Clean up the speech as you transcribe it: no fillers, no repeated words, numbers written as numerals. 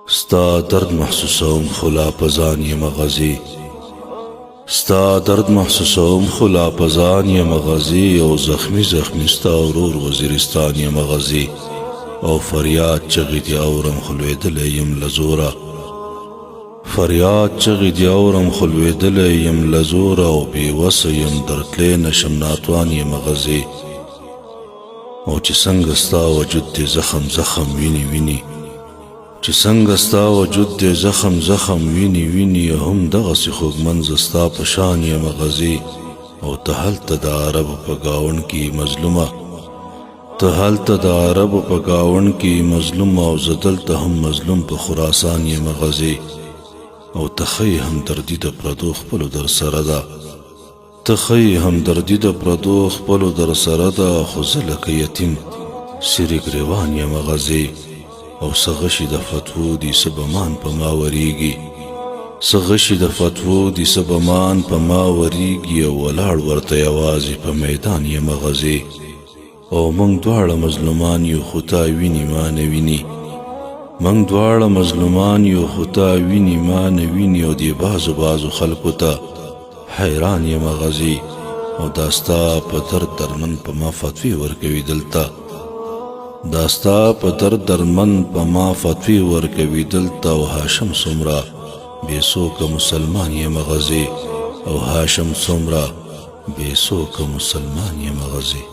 ستا درد محسوسوم خلا پزان یم غزی ستا درد محسوسوم خلا پزان یم غزی او زخمی زخمی ستا ورور وزیرستان یم غزی او فریاد چغی دی اورم خلویدل یم لزورا فریاد چغی دی اورم خلویدل یم لزورا او بیوس یم درتلی نشم ناتوان یم غزی او چې څنګه ستا وجود دی زخم زخم ویني ویني چې څنګه ستا وجود دی زخم زخم ویني ویني هم دغسې خوږمن ستا په شان یم غزي او ته هلته د عربو په ګاونډ کې مظلومه ته هلته د عربو په ګاونډ کې مظلومه او زه دلته هم مظلوم په خراسان یم غزي او ته ښیې همدردي د پردو خپلو در سره ده ته ښیې همدردي د پردو خپلو در سره ده خو زه لکه یتیم سیرې ګریوان یم غزي او څه غشي د فتوو دي څه بمان په ما وریږي څه غشي د فتوو دي څه بمان په ما وریږي او ولاړ ورته یوازې په میدان یم غزي او موږ دواړه مظلومان یو خو تا ویني ما نه ویني موږ دواړه مظلومان یو خو تا ویني ما نه ویني او دې بعضو خلکو ته حیران یم غزي او دا ستا په درد درمن په ما فتوی ورکوي دلته دا ستا په درد درمن په ما فتوی ورکوي دلته او هاشم څومره بېڅوکه مسلمان یم غزي او هاشم څومره بېڅوکه مسلمان یم غزي